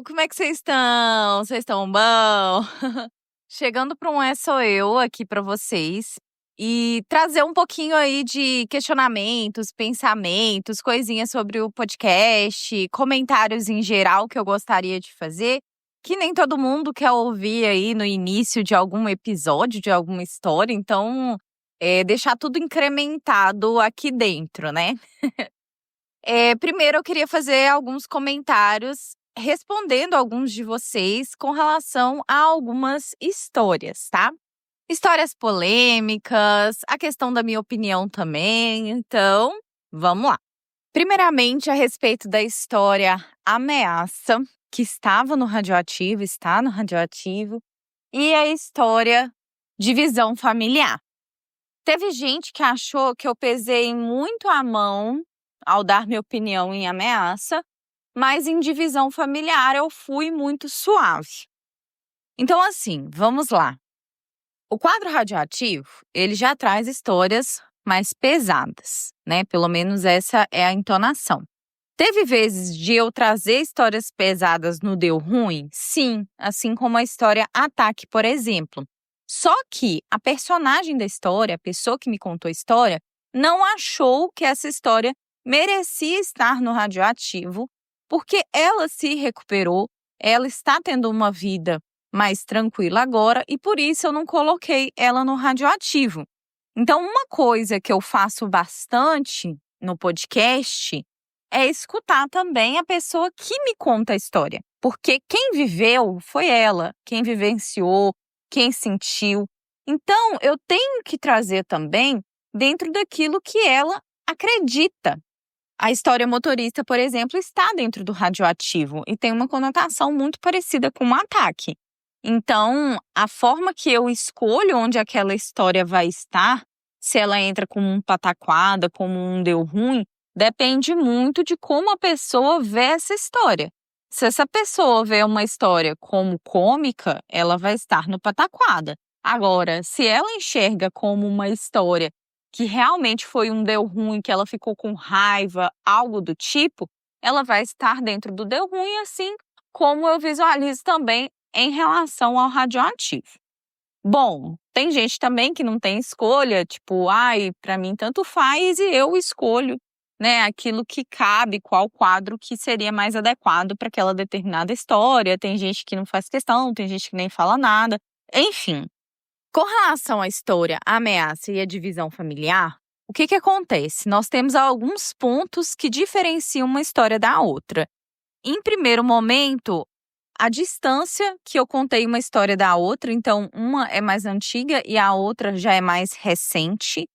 Como é que vocês estão? Vocês estão bom? Chegando para um É Sou Eu aqui para vocês e trazer um pouquinho aí de questionamentos, pensamentos, coisinhas sobre o podcast, comentários em geral que eu gostaria de fazer, que nem todo mundo quer ouvir aí no início de algum episódio, de alguma história, então deixar tudo incrementado aqui dentro, né? Primeiro eu queria fazer alguns comentários respondendo alguns de vocês com relação a algumas histórias, tá? Histórias polêmicas, a questão da minha opinião também, então vamos lá. Primeiramente, a respeito da história Ameaça, que estava no Radioativo, está no Radioativo, e a história Divisão Familiar. Teve gente que achou que eu pesei muito a mão ao dar minha opinião em Ameaça, mas em Divisão Familiar eu fui muito suave. Então, assim, vamos lá. O quadro Radioativo, ele já traz histórias mais pesadas, né? Pelo menos essa é a entonação. Teve vezes de eu trazer histórias pesadas no Deu Ruim? Sim, assim como a história Ataque, por exemplo. Só que a personagem da história, a pessoa que me contou a história, não achou que essa história merecia estar no Radioativo, porque ela se recuperou, ela está tendo uma vida mais tranquila agora e por isso eu não coloquei ela no Radioativo. Então, uma coisa que eu faço bastante no podcast é escutar também a pessoa que me conta a história, porque quem viveu foi ela, quem vivenciou, quem sentiu. Então, eu tenho que trazer também dentro daquilo que ela acredita. A história motorista, por exemplo, está dentro do Radioativo e tem uma conotação muito parecida com um ataque. Então, a forma que eu escolho onde aquela história vai estar, se ela entra como um pataquada, como um Deu Ruim, depende muito de como a pessoa vê essa história. Se essa pessoa vê uma história como cômica, ela vai estar no pataquada. Agora, se ela enxerga como uma história que realmente foi um Deu Ruim, que ela ficou com raiva, algo do tipo, ela vai estar dentro do Deu Ruim, assim como eu visualizo também em relação ao Radioativo. Bom, tem gente também que não tem escolha, tipo, para mim tanto faz e eu escolho, né, aquilo que cabe, qual quadro que seria mais adequado para aquela determinada história. Tem gente que não faz questão, tem gente que nem fala nada. Enfim, com relação à história, a Ameaça e a Divisão Familiar, o que acontece? Nós temos alguns pontos que diferenciam uma história da outra. Em primeiro momento, a distância que eu contei uma história da outra, então uma é mais antiga e a outra já é mais recente.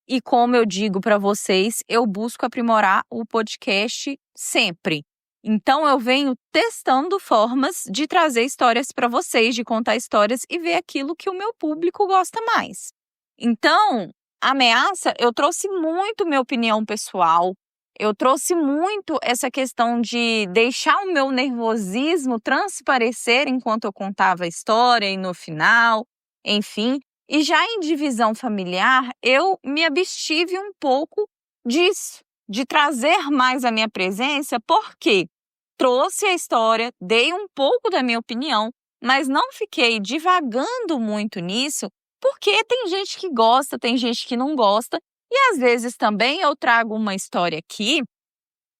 E como eu digo para vocês, eu busco aprimorar o podcast sempre. Então eu venho testando formas de trazer histórias para vocês, de contar histórias e ver aquilo que o meu público gosta mais. Então, Ameaça, eu trouxe muito minha opinião pessoal. Eu trouxe muito essa questão de deixar o meu nervosismo transparecer enquanto eu contava a história e no final, enfim. E já em Divisão Familiar, eu me abstive um pouco disso, de trazer mais a minha presença, porque trouxe a história, dei um pouco da minha opinião, mas não fiquei divagando muito nisso, porque tem gente que gosta, tem gente que não gosta. E às vezes também eu trago uma história aqui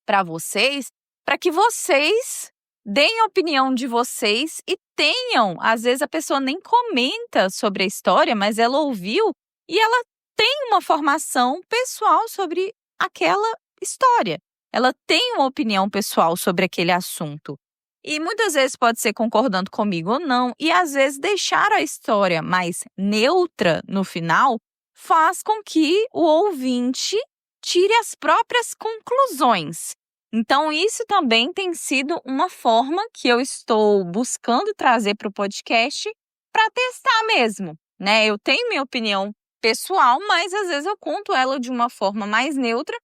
para vocês, para que vocês deem a opinião de vocês e tenham. Às vezes a pessoa nem comenta sobre a história, mas ela ouviu e ela tem uma formação pessoal sobre aquela história. Ela tem uma opinião pessoal sobre aquele assunto. E muitas vezes pode ser concordando comigo ou não, e às vezes deixar a história mais neutra no final faz com que o ouvinte tire as próprias conclusões. Então, isso também tem sido uma forma que eu estou buscando trazer para o podcast para testar mesmo, né? Eu tenho minha opinião pessoal, mas às vezes eu conto ela de uma forma mais neutra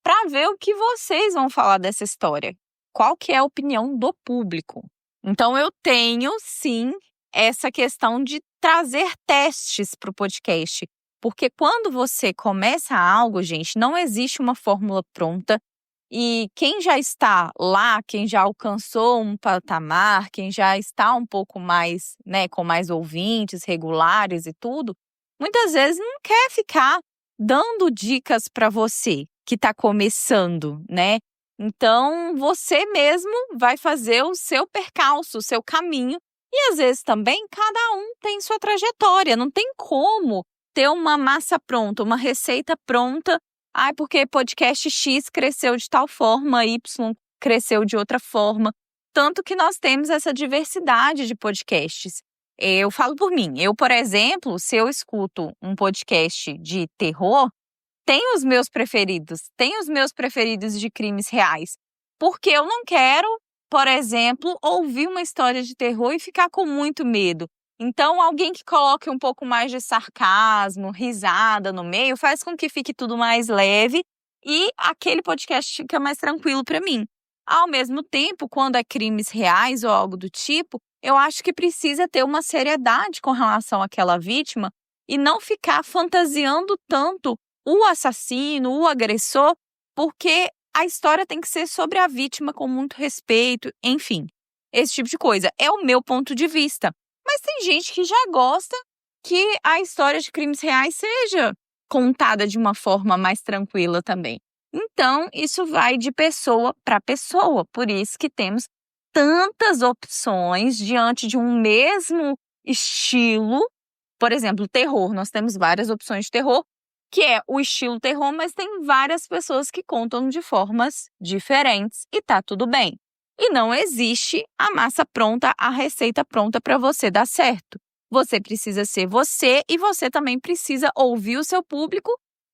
para ver o que vocês vão falar dessa história. Qual que é a opinião do público? Então, eu tenho, sim, essa questão de trazer testes para o podcast. Porque quando você começa algo, gente, não existe uma fórmula pronta. E quem já está lá, quem já alcançou um patamar, quem já está um pouco mais, né, com mais ouvintes regulares e tudo, muitas vezes não quer ficar dando dicas para você que está começando, né? Então, você mesmo vai fazer o seu percalço, o seu caminho. E às vezes também cada um tem sua trajetória, não tem como ter uma massa pronta, uma receita pronta. Ai, porque podcast X cresceu de tal forma, Y cresceu de outra forma. Tanto que nós temos essa diversidade de podcasts. Eu falo por mim. Eu, por exemplo, se eu escuto um podcast de terror, tem os meus preferidos de crimes reais. Porque eu não quero, por exemplo, ouvir uma história de terror e ficar com muito medo. Então, alguém que coloque um pouco mais de sarcasmo, risada no meio, faz com que fique tudo mais leve e aquele podcast fica mais tranquilo para mim. Ao mesmo tempo, quando é crimes reais ou algo do tipo, eu acho que precisa ter uma seriedade com relação àquela vítima e não ficar fantasiando tanto o assassino, o agressor, porque a história tem que ser sobre a vítima com muito respeito, enfim, esse tipo de coisa. É o meu ponto de vista. Mas tem gente que já gosta que a história de crimes reais seja contada de uma forma mais tranquila também. Então, isso vai de pessoa para pessoa. Por isso que temos tantas opções diante de um mesmo estilo. Por exemplo, terror. Nós temos várias opções de terror, que é o estilo terror, mas tem várias pessoas que contam de formas diferentes e tá tudo bem. E não existe a massa pronta, a receita pronta para você dar certo. Você precisa ser você e você também precisa ouvir o seu público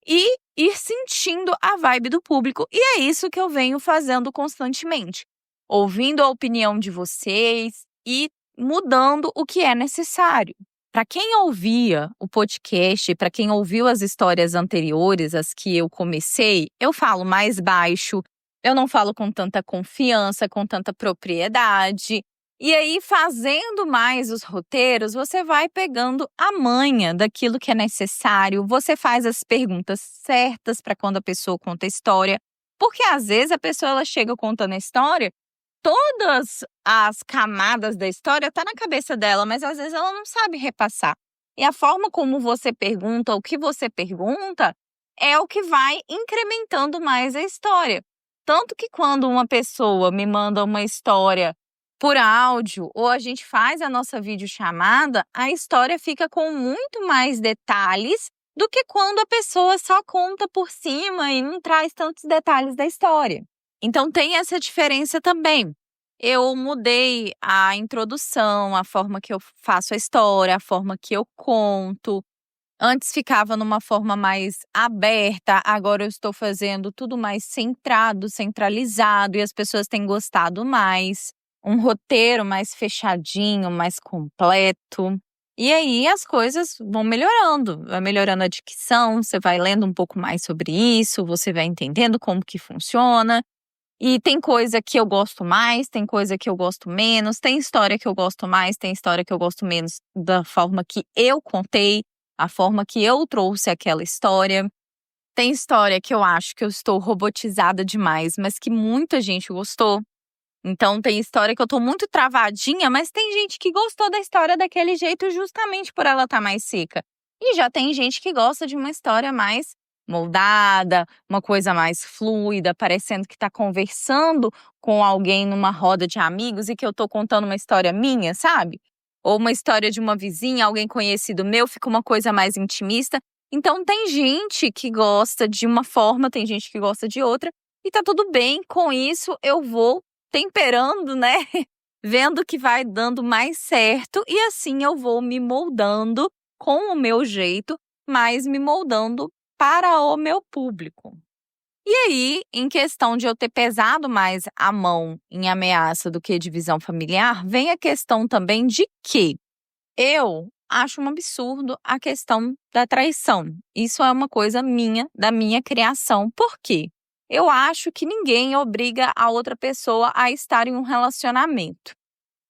e ir sentindo a vibe do público. E é isso que eu venho fazendo constantemente. Ouvindo a opinião de vocês e mudando o que é necessário. Para quem ouvia o podcast, para quem ouviu as histórias anteriores, as que eu comecei, eu falo mais baixo, eu não falo com tanta confiança, com tanta propriedade. E aí, fazendo mais os roteiros, você vai pegando a manha daquilo que é necessário, você faz as perguntas certas para quando a pessoa conta a história. Porque às vezes a pessoa ela chega contando a história, todas as camadas da história tá na cabeça dela, mas às vezes ela não sabe repassar. E a forma como você pergunta, o que você pergunta, é o que vai incrementando mais a história. Tanto que quando uma pessoa me manda uma história por áudio ou a gente faz a nossa videochamada, a história fica com muito mais detalhes do que quando a pessoa só conta por cima e não traz tantos detalhes da história. Então tem essa diferença também. Eu mudei a introdução, a forma que eu faço a história, a forma que eu conto. Antes ficava numa forma mais aberta, agora eu estou fazendo tudo mais centrado, centralizado e as pessoas têm gostado mais. Um roteiro mais fechadinho, mais completo. E aí as coisas vão melhorando, vai melhorando a dicção, você vai lendo um pouco mais sobre isso, você vai entendendo como que funciona. E tem coisa que eu gosto mais, tem coisa que eu gosto menos, tem história que eu gosto mais, tem história que eu gosto menos da forma que eu contei, a forma que eu trouxe aquela história. Tem história que eu acho que eu estou robotizada demais, mas que muita gente gostou. Então tem história que eu tô muito travadinha, mas tem gente que gostou da história daquele jeito justamente por ela estar mais seca. E já tem gente que gosta de uma história mais moldada, uma coisa mais fluida, parecendo que tá conversando com alguém numa roda de amigos e que eu tô contando uma história minha, sabe? Ou uma história de uma vizinha, alguém conhecido meu, fica uma coisa mais intimista. Então tem gente que gosta de uma forma, tem gente que gosta de outra, e tá tudo bem. Com isso eu vou temperando, né? Vendo que vai dando mais certo e assim eu vou me moldando com o meu jeito, mas me moldando para o meu público. E aí, em questão de eu ter pesado mais a mão em ameaça do que divisão familiar, vem a questão também de que eu acho um absurdo a questão da traição. Isso é uma coisa minha, da minha criação. Por quê? Eu acho que ninguém obriga a outra pessoa a estar em um relacionamento.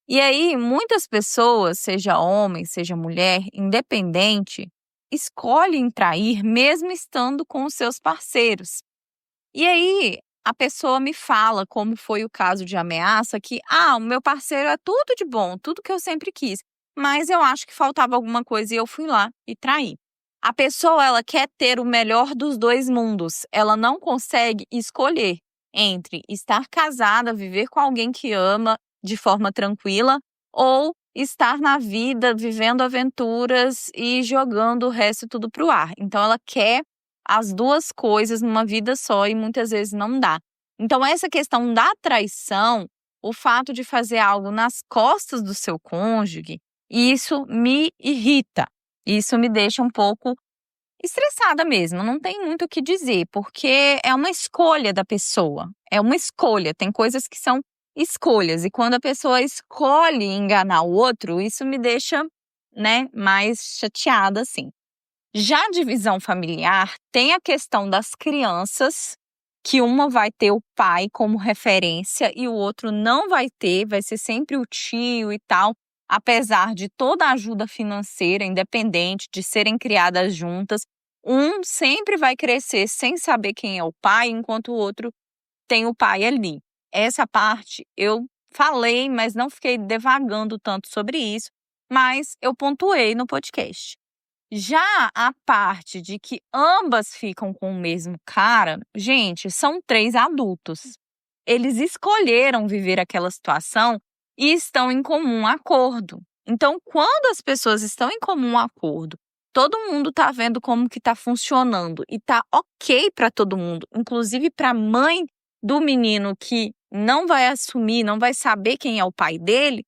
E aí, muitas pessoas, seja homem, seja mulher, independente, escolhem trair mesmo estando com os seus parceiros. E aí, a pessoa me fala, como foi o caso de ameaça, que o meu parceiro é tudo de bom, tudo que eu sempre quis, mas eu acho que faltava alguma coisa e eu fui lá e traí. A pessoa, ela quer ter o melhor dos dois mundos. Ela não consegue escolher entre estar casada, viver com alguém que ama de forma tranquila, ou estar na vida, vivendo aventuras e jogando o resto tudo pro ar. Então ela quer as duas coisas numa vida só e muitas vezes não dá. Então essa questão da traição, o fato de fazer algo nas costas do seu cônjuge, isso me irrita. Isso me deixa um pouco estressada mesmo, não tem muito o que dizer, porque é uma escolha da pessoa. É uma escolha, tem coisas que são escolhas. E quando a pessoa escolhe enganar o outro, isso me deixa, mais chateada, assim. Já a divisão familiar tem a questão das crianças, que uma vai ter o pai como referência e o outro não vai ter, vai ser sempre o tio e tal, apesar de toda a ajuda financeira, independente de serem criadas juntas, um sempre vai crescer sem saber quem é o pai, enquanto o outro tem o pai ali. Essa parte eu falei, mas não fiquei devagando tanto sobre isso, mas eu pontuei no podcast. Já a parte de que ambas ficam com o mesmo cara, gente, são 3 adultos. Eles escolheram viver aquela situação e estão em comum acordo. Então, quando as pessoas estão em comum acordo, todo mundo tá vendo como que tá funcionando e tá ok para todo mundo, inclusive para a mãe do menino que não vai assumir, não vai saber quem é o pai dele,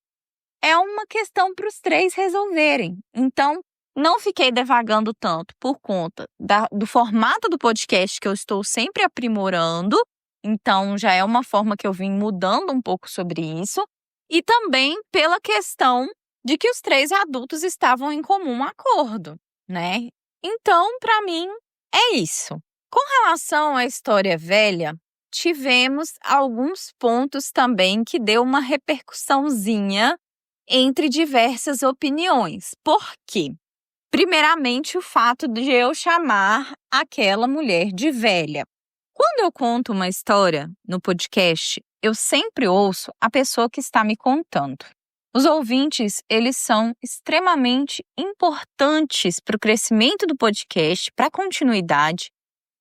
é uma questão para os 3 resolverem. Então, não fiquei devagando tanto por conta do formato do podcast que eu estou sempre aprimorando, então já é uma forma que eu vim mudando um pouco sobre isso, e também pela questão de que os 3 adultos estavam em comum acordo, né? Então, para mim, é isso. Com relação à história velha, tivemos alguns pontos também que deu uma repercussãozinha entre diversas opiniões. Por quê? Primeiramente, o fato de eu chamar aquela mulher de velha. Quando eu conto uma história no podcast, eu sempre ouço a pessoa que está me contando. Os ouvintes, eles são extremamente importantes para o crescimento do podcast, para a continuidade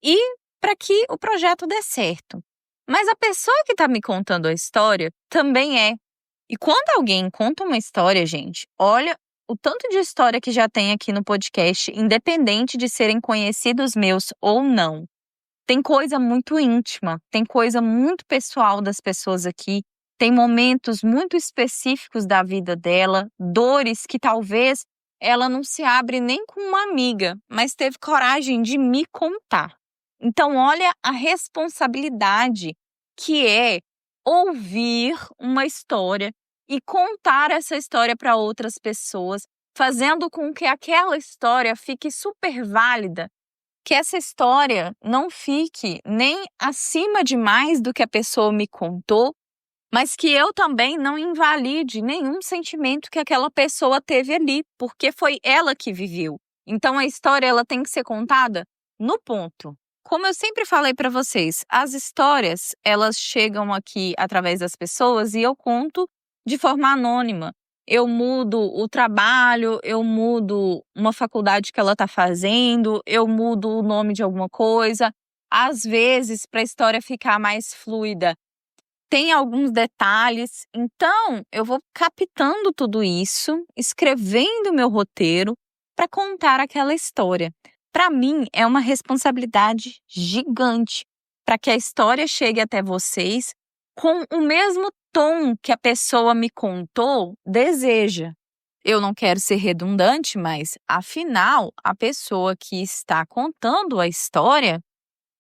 e para que o projeto dê certo. Mas a pessoa que está me contando a história também é. E quando alguém conta uma história, gente, olha o tanto de história que já tem aqui no podcast, independente de serem conhecidos meus ou não. Tem coisa muito íntima, tem coisa muito pessoal das pessoas aqui, tem momentos muito específicos da vida dela, dores que talvez ela não se abre nem com uma amiga, mas teve coragem de me contar. Então, olha a responsabilidade que é ouvir uma história e contar essa história para outras pessoas, fazendo com que aquela história fique super válida, que essa história não fique nem acima demais do que a pessoa me contou, mas que eu também não invalide nenhum sentimento que aquela pessoa teve ali, porque foi ela que viveu. Então a história ela tem que ser contada no ponto. Como eu sempre falei para vocês, as histórias elas chegam aqui através das pessoas e eu conto de forma anônima. Eu mudo o trabalho, eu mudo uma faculdade que ela está fazendo, eu mudo o nome de alguma coisa. Às vezes, para a história ficar mais fluida, tem alguns detalhes. Então, eu vou captando tudo isso, escrevendo meu roteiro para contar aquela história. Para mim, é uma responsabilidade gigante para que a história chegue até vocês com o mesmo tom que a pessoa me contou deseja. Eu não quero ser redundante, mas, afinal, a pessoa que está contando a história,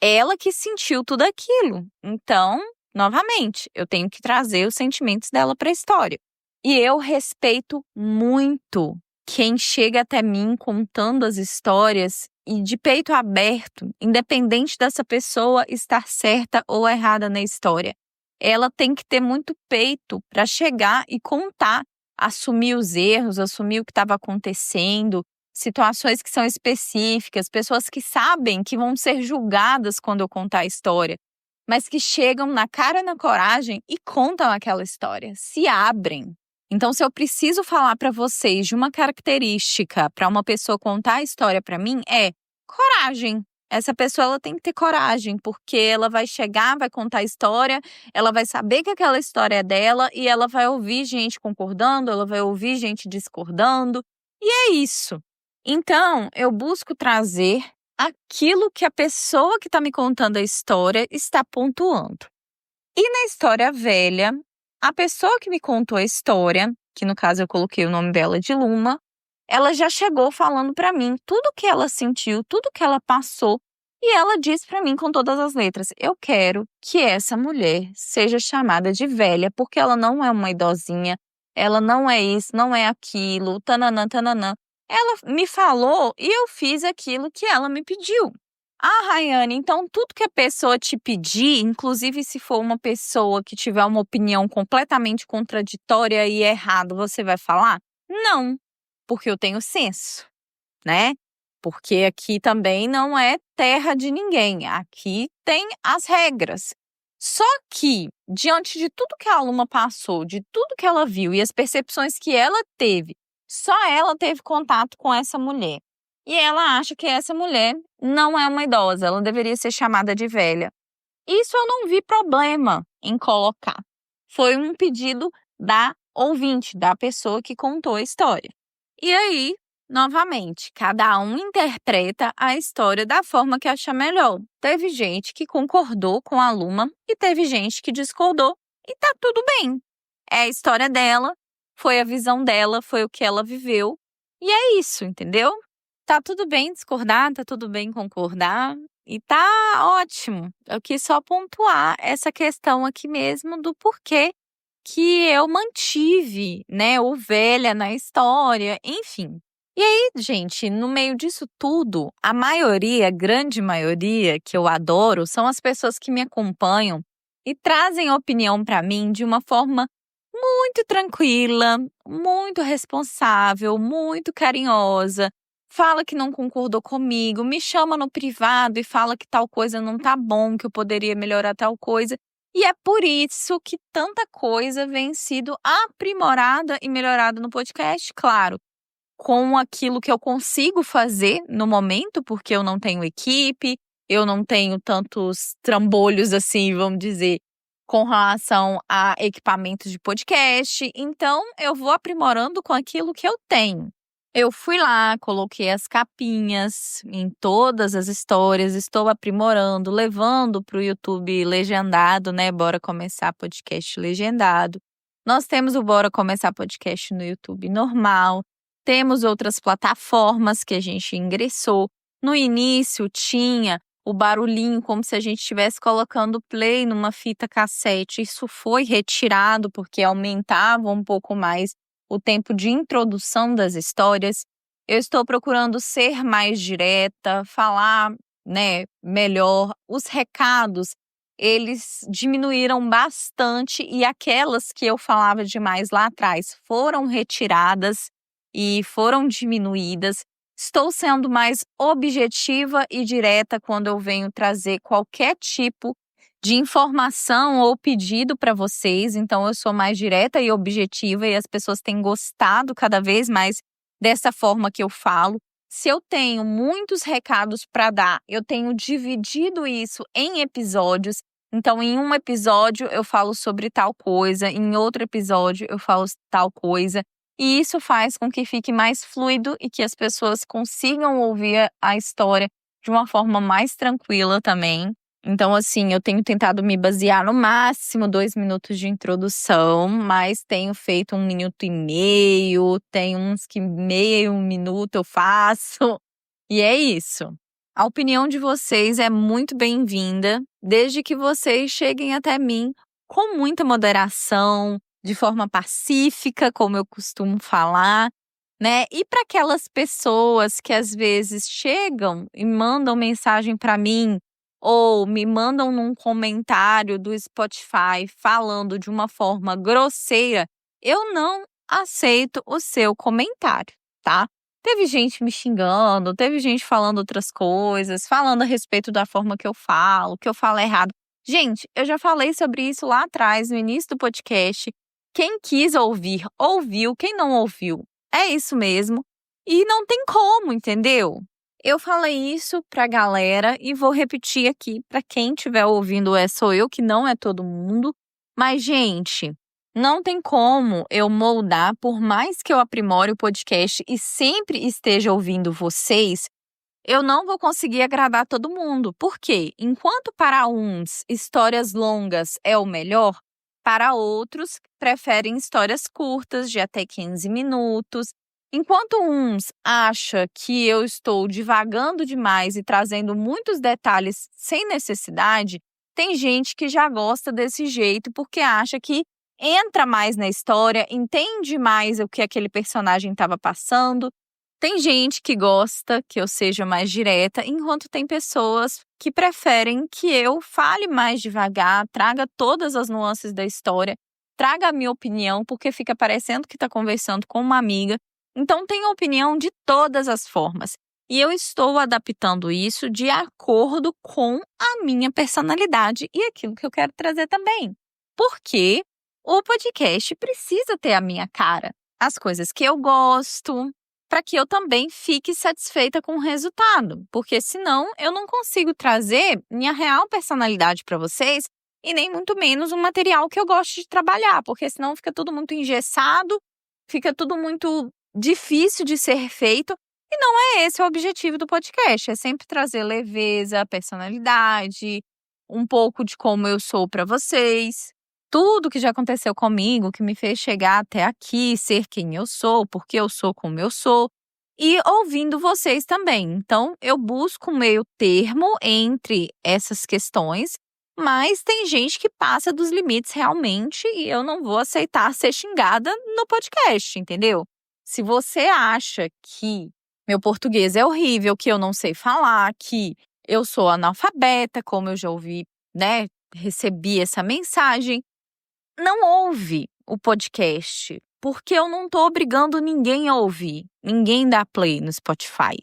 ela que sentiu tudo aquilo. Então, novamente, eu tenho que trazer os sentimentos dela para a história. E eu respeito muito quem chega até mim contando as histórias e de peito aberto, independente dessa pessoa estar certa ou errada na história. Ela tem que ter muito peito para chegar e contar, assumir os erros, assumir o que estava acontecendo, situações que são específicas, pessoas que sabem que vão ser julgadas quando eu contar a história. mas que chegam na cara e na coragem e contam aquela história, se abrem. Então, se eu preciso falar para vocês de uma característica para uma pessoa contar a história para mim, é coragem. Essa pessoa ela tem que ter coragem, porque ela vai chegar, vai contar a história, ela vai saber que aquela história é dela e ela vai ouvir gente concordando, ela vai ouvir gente discordando, e é isso. Então, eu busco trazer aquilo que a pessoa que está me contando a história está pontuando. E na história velha, a pessoa que me contou a história, que no caso eu coloquei o nome dela de Luma, ela já chegou falando para mim tudo que ela sentiu, tudo que ela passou, e ela disse para mim com todas as letras: eu quero que essa mulher seja chamada de velha, porque ela não é uma idosinha, ela não é isso, não é aquilo, tananã, tananã. Ela me falou e eu fiz aquilo que ela me pediu. Ah, Rayane, então tudo que a pessoa te pedir, inclusive se for uma pessoa que tiver uma opinião completamente contraditória e errada, você vai falar? Não, porque eu tenho senso, né? Porque aqui também não é terra de ninguém, aqui tem as regras. Só que, diante de tudo que a aluna passou, de tudo que ela viu e as percepções que ela teve, só ela teve contato com essa mulher. E ela acha que essa mulher não é uma idosa, ela deveria ser chamada de velha. Isso eu não vi problema em colocar. Foi um pedido da ouvinte, da pessoa que contou a história. E aí, novamente, cada um interpreta a história da forma que acha melhor. Teve gente que concordou com a Luma e teve gente que discordou e tá tudo bem. É a história dela, foi a visão dela, foi o que ela viveu e é isso, entendeu? Tá tudo bem discordar, tá tudo bem concordar e tá ótimo. Eu quis só pontuar essa questão aqui mesmo do porquê que eu mantive, né, o velha na história, enfim. E aí, gente, no meio disso tudo, a maioria, a grande maioria que eu adoro, são as pessoas que me acompanham e trazem opinião para mim de uma forma muito tranquila, muito responsável, muito carinhosa. Fala que não concordou comigo, me chama no privado e fala que tal coisa não tá bom, que eu poderia melhorar tal coisa. E é por isso que tanta coisa vem sido aprimorada e melhorada no podcast, claro, com aquilo que eu consigo fazer no momento, porque eu não tenho equipe, eu não tenho tantos trambolhos assim, vamos dizer, com relação a equipamentos de podcast. Então, eu vou aprimorando com aquilo que eu tenho. Eu fui lá, coloquei as capinhas em todas as histórias, estou aprimorando, levando para o YouTube legendado, né? Bora Começar podcast legendado. Nós temos o Bora Começar podcast no YouTube normal, temos outras plataformas que a gente ingressou. No início tinha o barulhinho como se a gente estivesse colocando play numa fita cassete. Isso foi retirado porque aumentava um pouco mais o tempo de introdução das histórias. Eu estou procurando ser mais direta, falar, né, melhor. Os recados, eles diminuíram bastante e aquelas que eu falava demais lá atrás foram retiradas e foram diminuídas. Estou sendo mais objetiva e direta quando eu venho trazer qualquer tipo de informação ou pedido para vocês, então eu sou mais direta e objetiva e as pessoas têm gostado cada vez mais dessa forma que eu falo. Se eu tenho muitos recados para dar, eu tenho dividido isso em episódios. Então, em um episódio eu falo sobre tal coisa, em outro episódio eu falo tal coisa. E isso faz com que fique mais fluido e que as pessoas consigam ouvir a história de uma forma mais tranquila também. Então, assim, eu tenho tentado me basear no máximo 2 minutos de introdução, mas tenho feito 1 minuto e meio, tem uns que meio minuto eu faço. E é isso. A opinião de vocês é muito bem-vinda, desde que vocês cheguem até mim com muita moderação, de forma pacífica, como eu costumo falar, né? E para aquelas pessoas que às vezes chegam e mandam mensagem para mim, ou me mandam num comentário do Spotify falando de uma forma grosseira, eu não aceito o seu comentário, tá? Teve gente me xingando, teve gente falando outras coisas, falando a respeito da forma que eu falo errado. Gente, eu já falei sobre isso lá atrás, no início do podcast. Quem quis ouvir, ouviu. Quem não ouviu, é isso mesmo. E não tem como, entendeu? Eu falei isso pra galera e vou repetir aqui pra quem estiver ouvindo Sou Eu, que não é todo mundo. Mas, gente, não tem como eu moldar, por mais que eu aprimore o podcast e sempre esteja ouvindo vocês, eu não vou conseguir agradar todo mundo. Por quê? Enquanto para uns histórias longas é o melhor, para outros preferem histórias curtas de até 15 minutos. Enquanto uns acham que eu estou divagando demais e trazendo muitos detalhes sem necessidade, tem gente que já gosta desse jeito porque acha que entra mais na história, entende mais o que aquele personagem estava passando. Tem gente que gosta que eu seja mais direta, enquanto tem pessoas que preferem que eu fale mais devagar, traga todas as nuances da história, traga a minha opinião, porque fica parecendo que está conversando com uma amiga. Então, tem opinião de todas as formas. E eu estou adaptando isso de acordo com a minha personalidade e aquilo que eu quero trazer também. Porque o podcast precisa ter a minha cara, as coisas que eu gosto, para que eu também fique satisfeita com o resultado, porque senão eu não consigo trazer minha real personalidade para vocês e nem muito menos um material que eu gosto de trabalhar, porque senão fica tudo muito engessado, fica tudo muito difícil de ser feito e não é esse o objetivo do podcast, é sempre trazer leveza, personalidade, um pouco de como eu sou para vocês. Tudo que já aconteceu comigo, que me fez chegar até aqui, ser quem eu sou, porque eu sou como eu sou, e ouvindo vocês também. Então, eu busco um meio termo entre essas questões, mas tem gente que passa dos limites realmente e eu não vou aceitar ser xingada no podcast, entendeu? Se você acha que meu português é horrível, que eu não sei falar, que eu sou analfabeta, como eu já ouvi, né, recebi essa mensagem, não ouve o podcast, porque eu não tô obrigando ninguém a ouvir. Ninguém dá play no Spotify,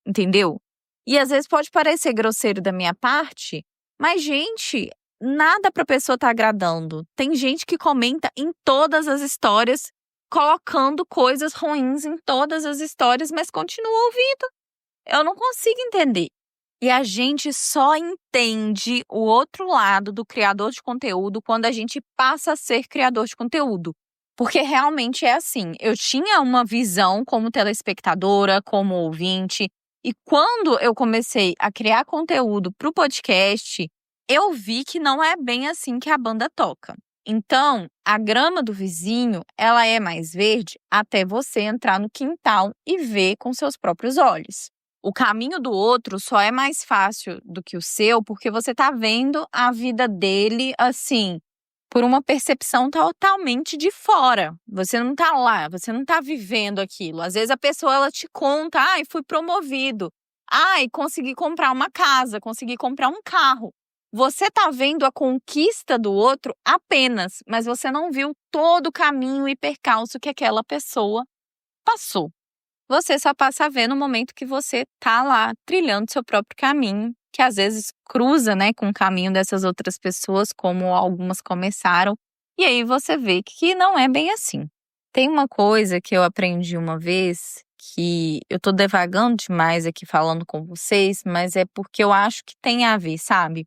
entendeu? E às vezes pode parecer grosseiro da minha parte, mas, gente, nada pra pessoa tá agradando. Tem gente que comenta em todas as histórias, colocando coisas ruins em todas as histórias, mas continua ouvindo. Eu não consigo entender. E a gente só entende o outro lado do criador de conteúdo quando a gente passa a ser criador de conteúdo. Porque realmente é assim, eu tinha uma visão como telespectadora, como ouvinte, e quando eu comecei a criar conteúdo para o podcast, eu vi que não é bem assim que a banda toca. Então, a grama do vizinho, ela é mais verde até você entrar no quintal e ver com seus próprios olhos. O caminho do outro só é mais fácil do que o seu, porque você tá vendo a vida dele, assim, por uma percepção totalmente de fora. Você não tá lá, você não tá vivendo aquilo. Às vezes a pessoa, ela te conta, ai, fui promovido. Ai, consegui comprar uma casa, consegui comprar um carro. Você tá vendo a conquista do outro apenas, mas você não viu todo o caminho e percalço que aquela pessoa passou. Você só passa a ver no momento que você tá lá trilhando seu próprio caminho, que às vezes cruza, né, com o caminho dessas outras pessoas, como algumas começaram, e aí você vê que não é bem assim. Tem uma coisa que eu aprendi uma vez, que eu tô devagando demais aqui falando com vocês, mas é porque eu acho que tem a ver, sabe?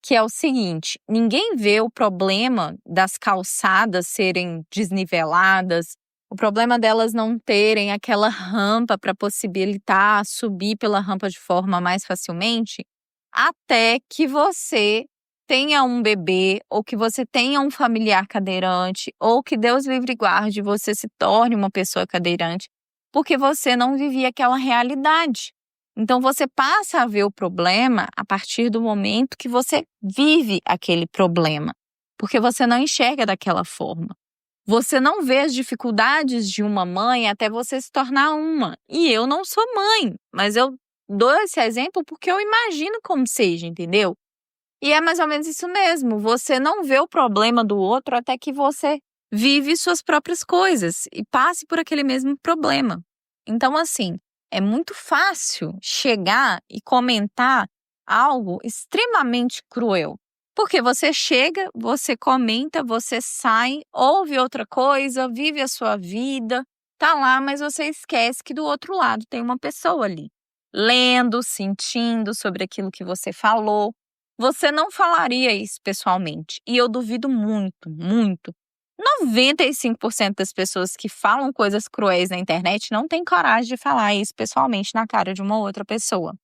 Que é o seguinte, ninguém vê o problema das calçadas serem desniveladas, o problema delas não terem aquela rampa para possibilitar subir pela rampa de forma mais facilmente, até que você tenha um bebê, ou que você tenha um familiar cadeirante, ou que Deus livre e guarde, você se torne uma pessoa cadeirante, porque você não vivia aquela realidade. Então, você passa a ver o problema a partir do momento que você vive aquele problema, porque você não enxerga daquela forma. Você não vê as dificuldades de uma mãe até você se tornar uma. E eu não sou mãe, mas eu dou esse exemplo porque eu imagino como seja, entendeu? E é mais ou menos isso mesmo. Você não vê o problema do outro até que você vive suas próprias coisas e passe por aquele mesmo problema. Então, assim, é muito fácil chegar e comentar algo extremamente cruel. Porque você chega, você comenta, você sai, ouve outra coisa, vive a sua vida, tá lá, mas você esquece que do outro lado tem uma pessoa ali, lendo, sentindo sobre aquilo que você falou. Você não falaria isso pessoalmente. E eu duvido muito, muito. 95% das pessoas que falam coisas cruéis na internet não têm coragem de falar isso pessoalmente na cara de uma outra pessoa.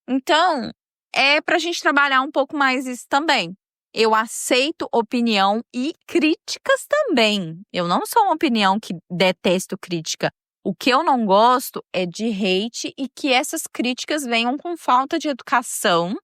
Então, é pra gente trabalhar um pouco mais isso também. Eu aceito opinião e críticas também. Eu não sou uma opinião que detesto crítica. O que eu não gosto é de hate e que essas críticas venham com falta de educação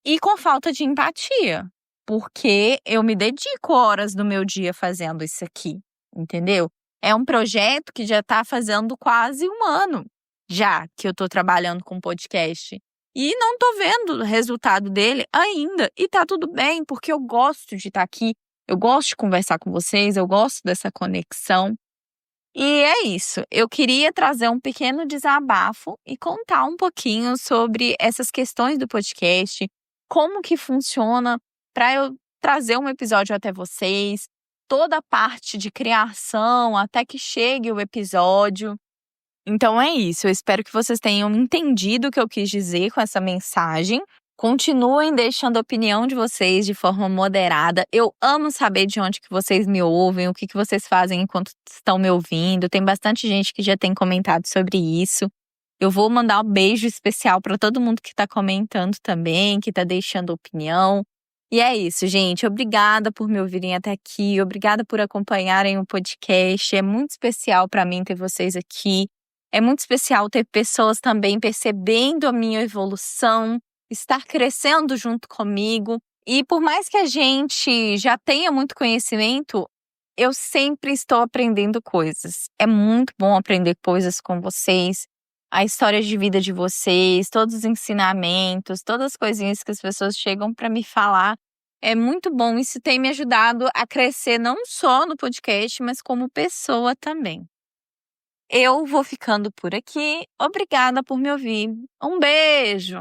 e com falta de empatia. Porque eu me dedico horas do meu dia fazendo isso aqui, entendeu? É um projeto que já tá fazendo quase um ano já que eu tô trabalhando com podcast. E não tô vendo o resultado dele ainda. E tá tudo bem, porque eu gosto de estar aqui, eu gosto de conversar com vocês, eu gosto dessa conexão. E é isso. Eu queria trazer um pequeno desabafo e contar um pouquinho sobre essas questões do podcast, como que funciona para eu trazer um episódio até vocês, toda a parte de criação até que chegue o episódio. Então é isso, eu espero que vocês tenham entendido o que eu quis dizer com essa mensagem. Continuem deixando a opinião de vocês de forma moderada. Eu amo saber de onde que vocês me ouvem, o que que vocês fazem enquanto estão me ouvindo. Tem bastante gente que já tem comentado sobre isso. Eu vou mandar um beijo especial para todo mundo que está comentando também, que está deixando opinião. E é isso, gente. Obrigada por me ouvirem até aqui. Obrigada por acompanharem o podcast. É muito especial para mim ter vocês aqui. É muito especial ter pessoas também percebendo a minha evolução, estar crescendo junto comigo. E por mais que a gente já tenha muito conhecimento, eu sempre estou aprendendo coisas. É muito bom aprender coisas com vocês, a história de vida de vocês, todos os ensinamentos, todas as coisinhas que as pessoas chegam para me falar. É muito bom, isso tem me ajudado a crescer não só no podcast, mas como pessoa também. Eu vou ficando por aqui. Obrigada por me ouvir. Um beijo!